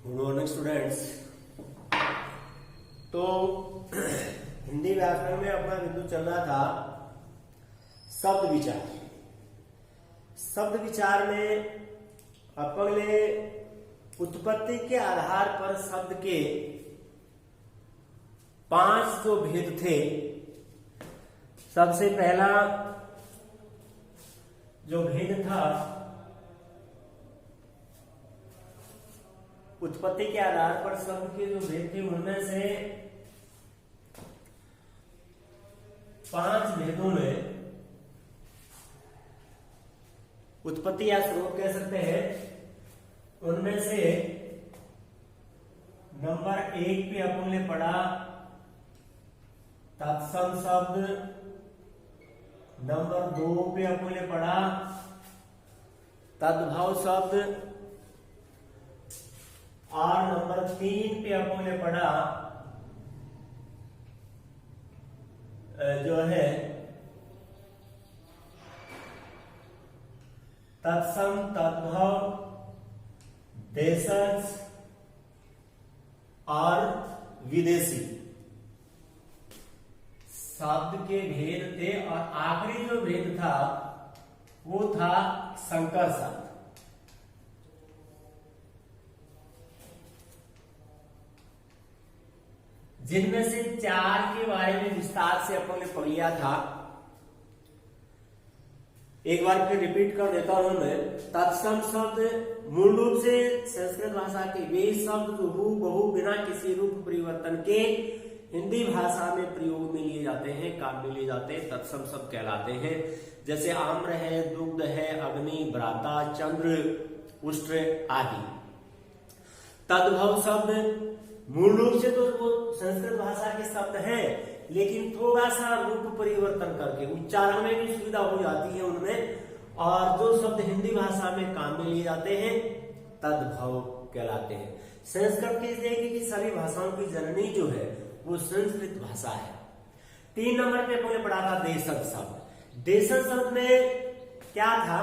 Good morning students. तो हिंदी व्याकरण में अपना बिंदु चल रहा था शब्द विचार। शब्द विचार में अपन ने उत्पत्ति के आधार पर शब्द के 5 जो भेद थे। सबसे पहला जो भेद था उत्पत्ति के आधार पर शब्द के जो भेद थे उनमें से 5 भेदों में उत्पत्ति या स्रोत कह सकते हैं। उनमें से नंबर 1 पे अपन ने पढ़ा तत्सम शब्द, नंबर 2 पे अपन ने पढ़ा तद्भव शब्द, और नंबर 3 पे अपन ने पढ़ा जो है तत्सम, तद्भव, देशज और विदेशी शब्द के भेद थे। और आखिरी जो भेद था वो था संकर शब्द। जिनमें से 4 के बारे में विस्तार से अपन ने पढ़ लिया था। एक बार फिर रिपीट कर देता हूं मैं। तत्सम शब्द मूल रूप से संस्कृत भाषा के वे शब्द जो हूबहू बिना किसी रूप परिवर्तन के हिंदी भाषा में प्रयोग में लिए जाते हैं, काम में लिए जाते हैं, तत्सम शब्द कहलाते हैं। जैसे आम्र है, दुग्ध है, अग्नि, भ्राता, चंद्र, उष्ट्र आदि। तद्भव शब्द मूल रूप से तो वो संस्कृत भाषा के शब्द हैं, लेकिन थोड़ा सा रूप परिवर्तन करके उच्चारण में भी सुविधा हो जाती है उनमें, और जो शब्द हिंदी भाषा में काम में लिए जाते हैं तद्भव कहलाते हैं। संस्कृत की देखिए कि सभी भाषाओं की जननी जो है वो संस्कृत भाषा है। 3 नंबर पे हमने पढ़ा था देशज शब्द। देशज शब्द में क्या था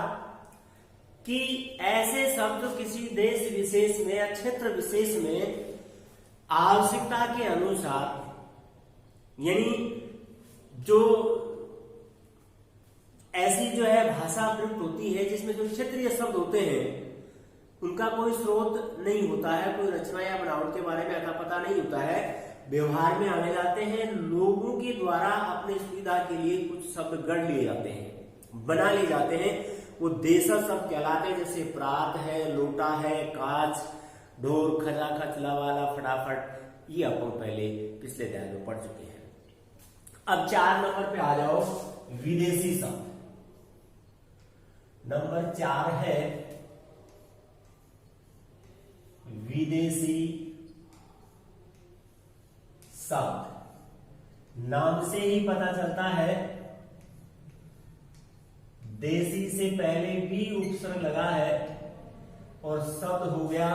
कि ऐसे शब्द किसी देश विशेष में या क्षेत्र विशेष में आवश्यकता के अनुसार, यानी जो ऐसी जो है भाषा प्रयुक्त होती है जिसमें जो क्षेत्रीय शब्द होते हैं उनका कोई स्रोत नहीं होता है, कोई रचना या बनावट के बारे में अता पता नहीं होता है, व्यवहार में आने जाते हैं। लोगों के द्वारा अपनी सुविधा के लिए कुछ शब्द गढ़ लिए जाते हैं, बना लिए जाते हैं, वो देशज शब्द कहलाते हैं। जैसे प्रात है, लोटा है, कांच, ढोर, खजा, खचला वाला, फटाफट, ये अपन पहले पिछले अध्याय में पढ़ चुके हैं। अब 4 नंबर पे आ जाओ, विदेशी शब्द। नंबर 4 है विदेशी शब्द। नाम से ही पता चलता है देशी से पहले भी उपसर्ग लगा है और शब्द हो गया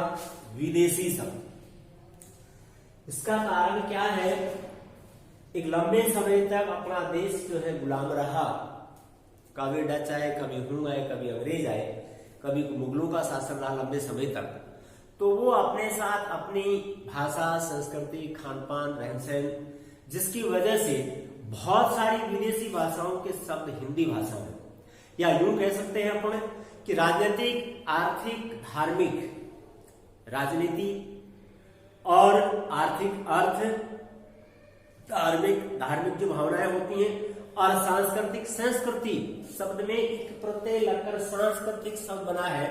विदेशी शब्द। इसका कारण क्या है? एक लंबे समय तक अपना देश जो है गुलाम रहा। कभी डच आए, कभी हुंग आए, कभी अंग्रेज आए, कभी मुगलों का शासन रहा लंबे समय तक। तो वो अपने साथ अपनी भाषा, संस्कृति, खान पान, रहन सहन, जिसकी वजह से बहुत सारी विदेशी भाषाओं के शब्द हिंदी भाषा में, या यूं कह सकते हैं अपन कि राजनीतिक, आर्थिक, धार्मिक, राजनीति और आर्थिक अर्थ, धार्मिक जो भावनाएं होती हैं, और सांस्कृतिक संस्कृति शब्द में एक प्रत्यय लगकर सांस्कृतिक शब्द बना है।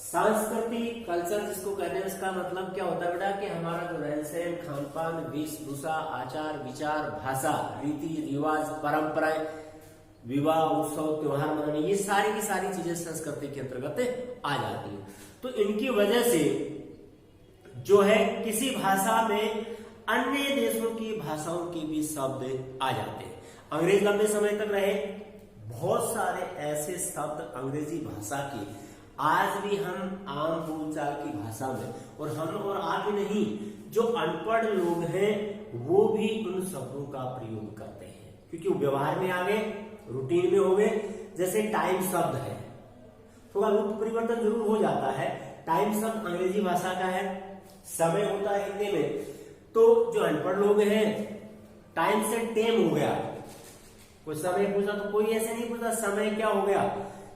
सांस्कृतिक कल्चर जिसको कहते हैं, इसका मतलब क्या होता है बेटा कि हमारा जो रहन सहन, खान पान, वेशभूषा, आचार विचार, भाषा, रीति रिवाज, परंपराएं, विवाह, उत्सव, त्योहार मनाने, ये सारी की सारी चीजें संस्कृति के अंतर्गत आ जाती है। तो इनकी वजह से जो है किसी भाषा में अन्य देशों की भाषाओं के भी शब्द आ जाते हैं। अंग्रेज लंबे समय तक रहे, बहुत सारे ऐसे शब्द अंग्रेजी भाषा के आज भी हम आम बोलचाल की भाषा में, और हम और आप ही नहीं, जो अनपढ़ लोग हैं वो भी उन शब्दों का प्रयोग करते हैं, क्योंकि वो व्यवहार में आ गए, रूटीन में हो गए। जैसे टाइम शब्द है, थोड़ा रूप परिवर्तन जरूर हो जाता है। टाइम शब्द अंग्रेजी भाषा का है, समय होता है हिंदी में। तो जो अनपढ़ लोग हैं, टाइम से टेम हो गया, कोई समय पूछा तो कोई ऐसे नहीं पूछा समय क्या हो गया,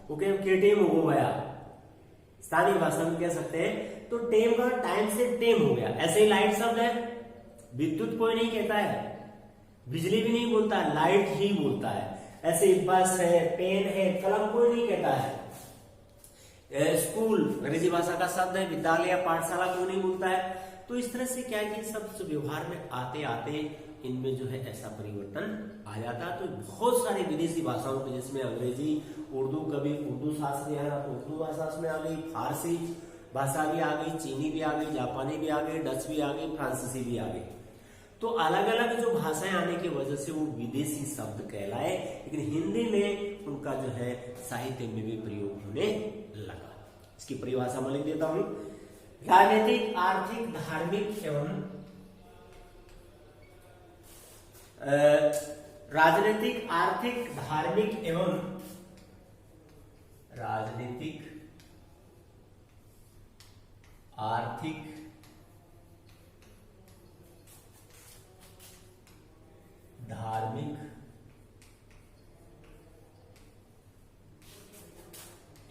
वो कहे टेम हो गया, स्थानीय भाषा में कह सकते हैं। तो टेम का टाइम से टेम हो गया। ऐसे ही लाइट शब्द है, विद्युत कोई नहीं कहता है, बिजली भी नहीं बोलता है, लाइट ही बोलता है। ऐसे ही बस है, पेन है, कलम कोई नहीं कहता है। स्कूल अंग्रेजी भाषा का शब्द है, विद्यालय पाठशाला कोई नहीं बोलता है। तो इस तरह से क्या है कि सब व्यवहार में आते आते इनमें जो है ऐसा परिवर्तन आ जाता है। तो बहुत सारी विदेशी भाषाओं के, जिसमें अंग्रेजी, उर्दू, कभी उर्दू शास्त्री है तो उर्दू भाषा उसमें आ गई, फारसी भाषा भी आ गई, चीनी भी आ गई, जापानी भी आ गई, डच भी आ गई, फ्रांसीसी भी आ गई। तो अलग अलग जो भाषाएं आने की वजह से वो विदेशी शब्द कहलाए, लेकिन हिंदी में उनका जो है साहित्य में भी प्रयोग होने लगा। इसकी परिभाषा मैं लिख देता हूं। राजनीतिक, आर्थिक, धार्मिक एवं राजनीतिक, आर्थिक, धार्मिक एवं राजनीतिक, आर्थिक, धार्मिक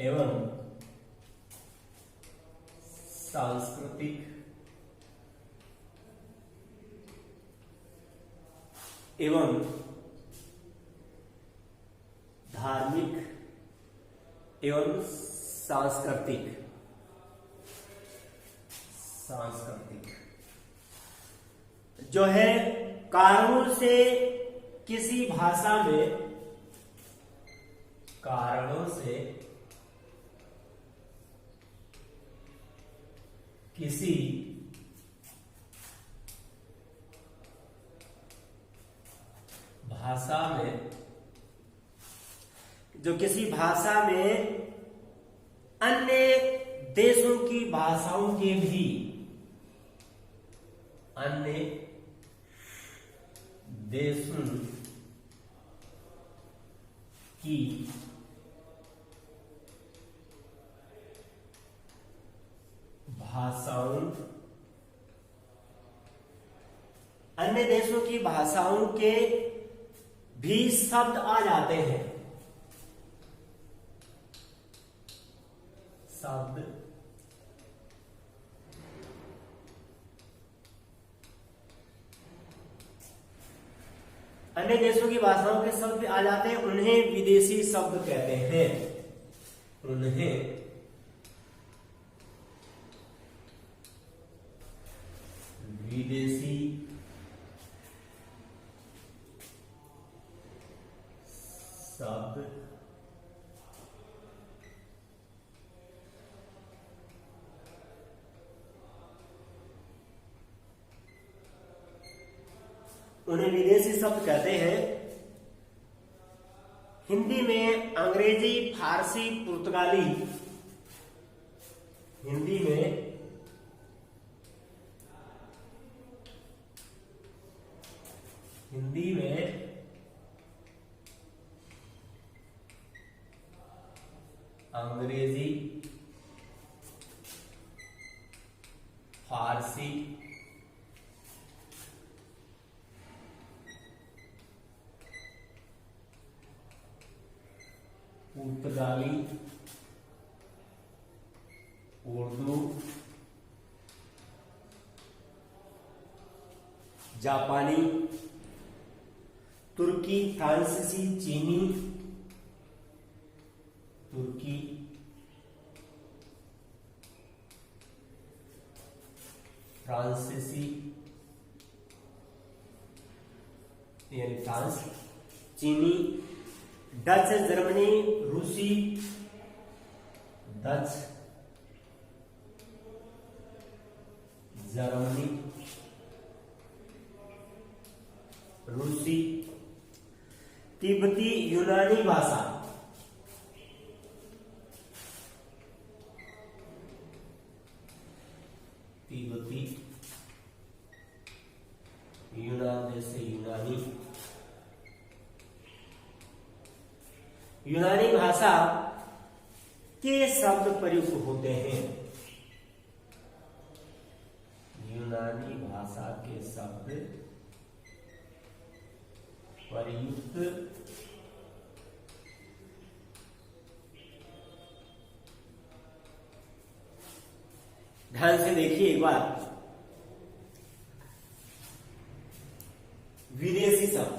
एवं सांस्कृतिक एवं धार्मिक एवं सांस्कृतिक जो है कारणों से किसी भाषा में, कारणों से किसी भाषा में, जो किसी भाषा में अन्य देशों की भाषाओं के भी, अन्य देशों की भाषाओं, अन्य देशों की भाषाओं के भी शब्द आ जाते हैं, शब्द अन्य देशों की भाषाओं के शब्द आ जाते हैं, उन्हें विदेशी शब्द कहते हैं, उन्हें विदेशी शब्द उन्हें विदेशी शब्द कहते हैं। हिंदी में अंग्रेजी, फारसी, पुर्तगाली, हिंदी में अंग्रेजी, फारसी, पुर्तगाली, उर्दू, जापानी, तुर्की, फ्रांसीसी, चीनी, तुर्की, फ्रांसीसी यानी फ्रांस, चीनी, डच, जर्मनी, रूसी, डच, जर्मनी, रूसी, तिब्बती, यूनानी भाषा, तिब्बती, यूनान जैसे यूनानी भाषा के शब्द प्रयुक्त होते हैं। यूनानी भाषा के शब्द प्रयुक्त ध्यान से देखिए एक बार। विदेशी शब्द,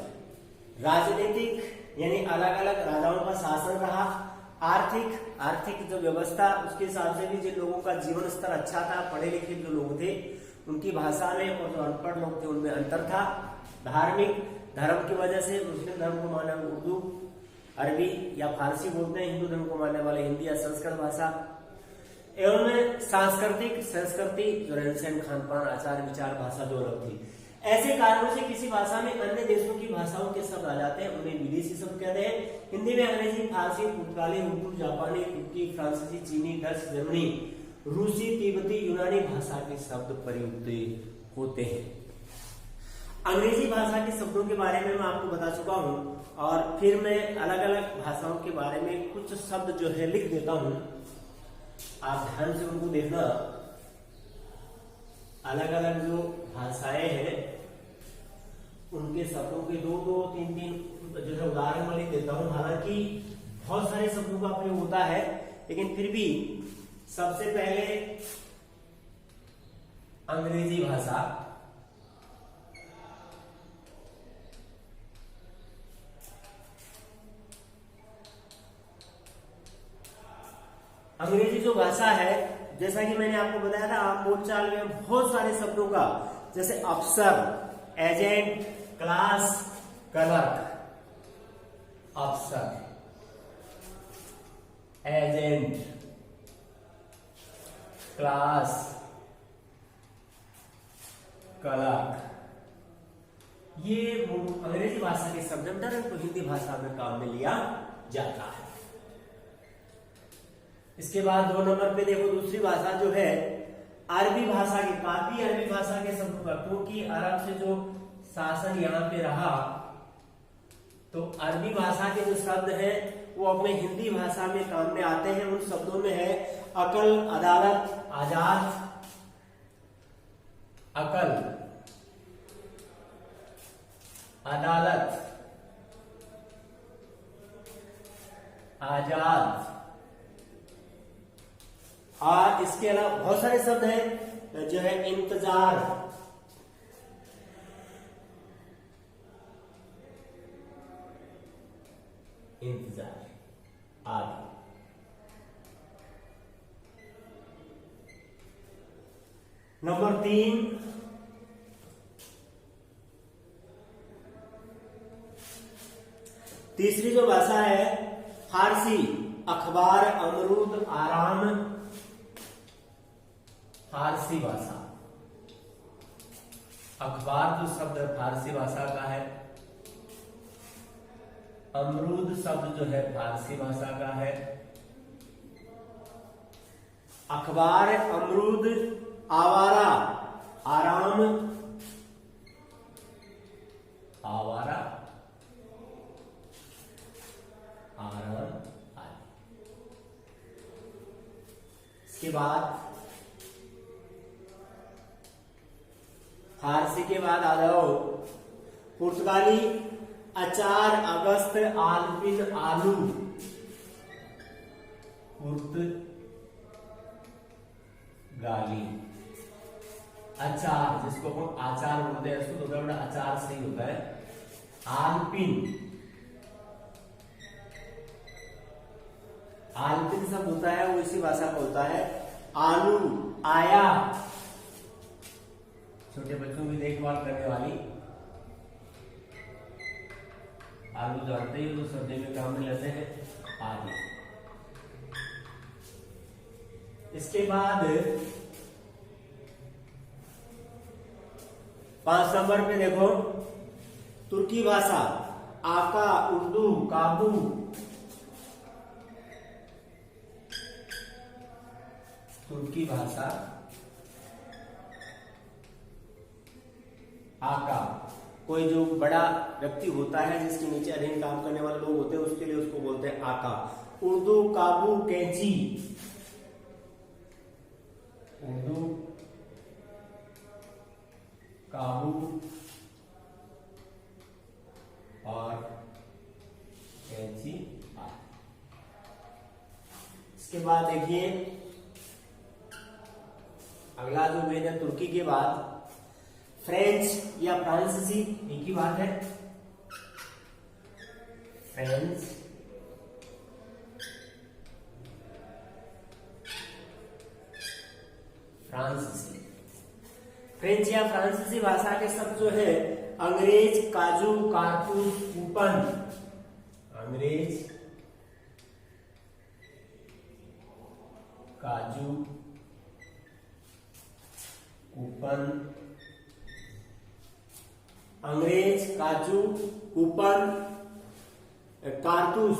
राजनीतिक यानी अलग अलग राजाओं का शासन रहा, आर्थिक जो व्यवस्था उसके हिसाब से भी जिन लोगों का जीवन स्तर अच्छा था, पढ़े लिखे जो लोग थे उनकी भाषा में और जो अनपढ़ लोग थे उनमें अंतर था। धार्मिक, धर्म की वजह से मुस्लिम धर्म को मानने वाले उर्दू, अरबी या फारसी बोलते हैं, हिंदू धर्म को मानने वाले हिंदी या संस्कृत भाषा। एवं सांस्कृतिक संस्कृति जो रहन सहन, खान पान, आचार विचार, भाषा जो अलग थी। ऐसे कारणों से किसी भाषा में अन्य देशों की भाषाओं के शब्द आ जाते हैं, उन्हें विदेशी शब्द कहते हैं। हिंदी में अंग्रेजी, फारसी, पुर्तगाली, उर्दू, जापानी, तुर्की, फ्रांसीसी, चीनी, डच, जर्मनी, रूसी, तिब्बती, यूनानी भाषा के शब्द प्रयुक्त होते हैं। अंग्रेजी भाषा के शब्दों के बारे में मैं आपको बता चुका हूं और फिर मैं अलग अलग भाषाओं के बारे में कुछ शब्द जो है लिख देता हूं, आप ध्यान से उनको देखना। अलग अलग जो भाषाएं हैं उनके शब्दों के दो तीन जो है उदाहरण मैं लिख देता हूं। हालांकि बहुत सारे शब्दों का प्रयोग होता है, लेकिन फिर भी सबसे पहले अंग्रेजी भाषा। अंग्रेजी जो भाषा है, जैसा कि मैंने आपको बताया था, आम बोलचाल में बहुत सारे शब्दों का, जैसे अफसर, एजेंट, क्लास, क्लर्क, अफसर, एजेंट, क्लास, क्लर्क, ये अंग्रेजी भाषा के शब्द हैं, तो हिंदी भाषा में काम में लिया जाता है। इसके बाद 2 नंबर पे देखो, दूसरी भाषा जो है अरबी भाषा की, काफी अरबी भाषा के शब्दों का, क्योंकि अरब से जो शासन यहाँ पे रहा तो अरबी भाषा के जो शब्द हैं वो अपने हिंदी भाषा में काम में आते हैं। उन शब्दों में है अकल, अदालत, आजाद, अकल, अदालत, आजाद, और इसके अलावा बहुत सारे शब्द हैं जो है इंतजार, आदि। नंबर 3, तीसरी जो भाषा है फारसी, अखबार, अमरूद, आराम, फारसी भाषा। अखबार जो शब्द फारसी भाषा का है, अमरूद शब्द जो है फारसी भाषा का है। अखबार, अमरूद, आवारा, आराम, आवारा, आराम आदि। इसके बाद फारसी के बाद आ जाओ पुर्तगाली, अचार, अगस्त, आलपिन, आलू, पुर्तगाली। अचार, जिसको हम आचार बोलते हैं, उसको तो बड़ा अचार सही होता है। आलपिन, आलपिन शब्द होता है वो इसी भाषा का होता है। आलू, आया, छोटे बच्चों की देखभाल करने वाली, आलू जानते ही तो सर्दी में काम में लेते हैं, आदि। इसके बाद 5 नंबर पे देखो तुर्की भाषा, आका, उर्दू, काबू, तुर्की भाषा, आका। कोई जो बड़ा व्यक्ति होता है जिसके नीचे अधीन काम करने वाले लोग होते हैं उसके लिए उसको बोलते हैं आका। उर्दू, काबू, कैंची, उर्दू, काबू और कैंची आदि। इसके बाद देखिए अगला जो वेद है तुर्की के बाद फ्रेंच या फ्रांसीसी, एक ही बात है, फ्रेंच फ्रांसीसी। फ्रेंच या फ्रांसीसी भाषा के शब्द जो है अंग्रेज, काजू, कारतूस, कूपन, अंग्रेज, काजू, कूपन, अंग्रेज, काजू, कूपन, कारतूस,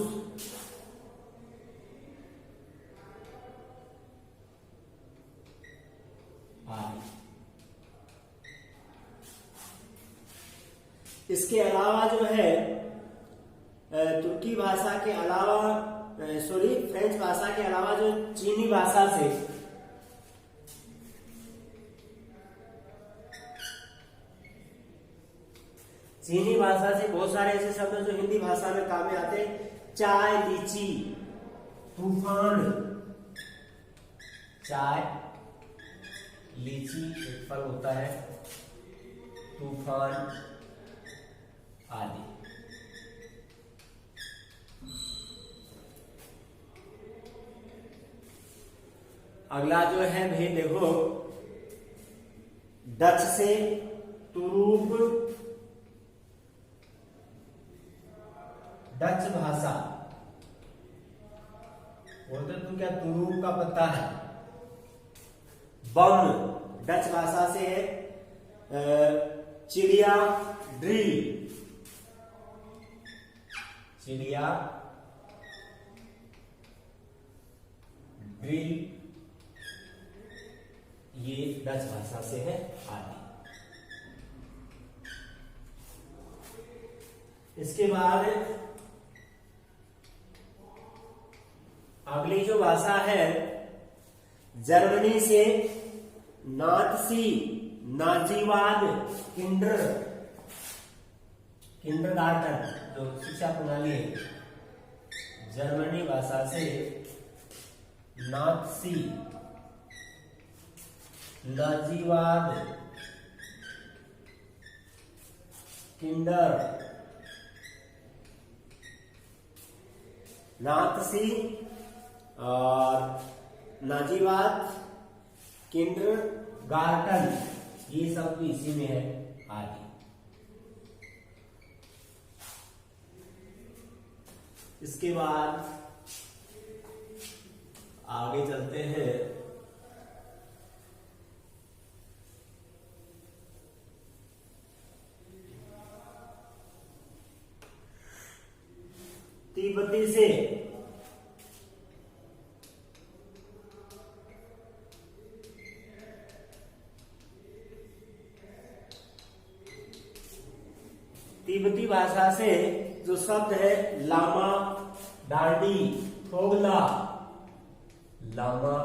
आदि। इसके अलावा जो है तुर्की भाषा के अलावा फ्रेंच भाषा के अलावा जो चीनी भाषा से बहुत सारे ऐसे शब्द जो हिंदी भाषा में काम में आते हैं। चाय, लीची, तूफान, चाय, लीची एक फल होता है, तूफान आदि। अगला जो है भाई देखो डच से तुरूप, डच भाषा बोलते तुम क्या तुरूप का पत्ता है। बम डच भाषा से है चिड़िया, ड्रिल, चिड़िया, ड्रिल, ये डच भाषा से है आदि। इसके बाद अगली जो भाषा है जर्मनी से नाज़ी, नाजीवाद, किंडरगार्टन जो शिक्षा प्रणाली है, जर्मनी भाषा से नाज़ी, नाजीवाद, किंडर, नाज़ी और नाजीवाद, किंडरगार्टन, ये सब भी इसी में है आदि। इसके बाद आगे चलते हैं तिब्बती से तिब्बती भाषा से जो शब्द है लामा, डांडी, थोगला, लामा,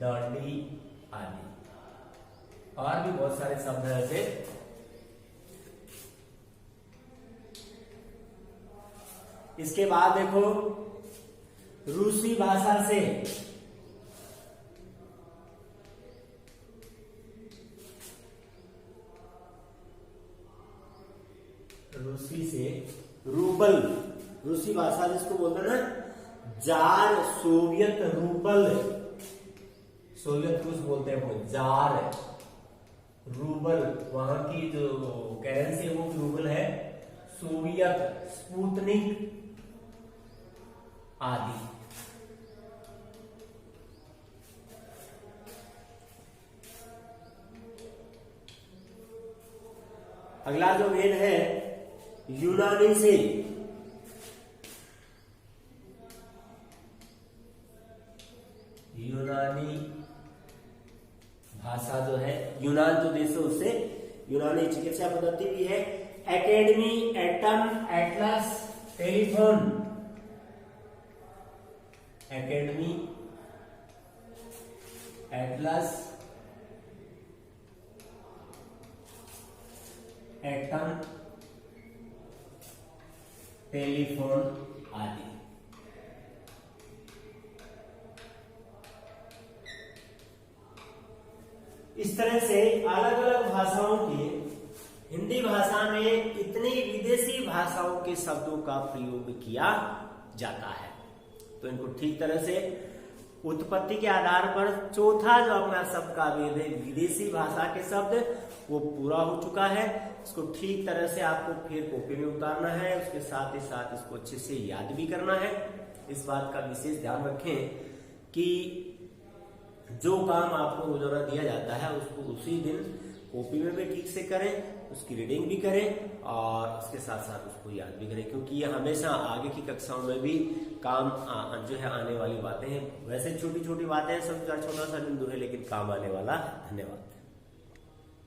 डांडी आदि। और भी बहुत सारे शब्द हैं ऐसे। इसके बाद देखो रूसी भाषा से रूबल, रूसी भाषा जिसको बोलते हैं ना जार, सोवियत रूबल, सोवियत रूस बोलते हैं वो, जार, रूबल, वहां की जो करेंसी है वो रूबल है, सोवियत, स्पुतनिक आदि। अगला जो वेद है यूनानी से, यूनानी भाषा जो है, यूनान जो देश है उससे यूनानी चिकित्सा पद्धति भी है। Academy, atom, Atlas, telephone, academy, Atlas, atom, telephone आदि। इस तरह से अलग अलग भाषाओं के हिंदी भाषा में कितनी विदेशी भाषाओं के शब्दों का प्रयोग किया जाता है। तो इनको ठीक तरह से उत्पत्ति के आधार पर चौथा जो अपना शब्द का भेद है विदेशी भाषा के शब्द, वो पूरा हो चुका है। इसको ठीक तरह से आपको फिर कॉपी में उतारना है, उसके साथ ही साथ इसको अच्छे से याद भी करना है। इस बात का विशेष ध्यान रखें कि जो काम आपको रोजाना दिया जाता है उसको उसी दिन कॉपी में भी ठीक से करें, उसकी रीडिंग भी करें और उसके साथ साथ उसको याद भी करें, क्योंकि ये हमेशा आगे की कक्षाओं में भी काम जो है आने वाली बातें हैं। वैसे छोटी छोटी बातें हैं, सब छोटा सा बिंदु है, लेकिन काम आने वाला है। धन्यवाद।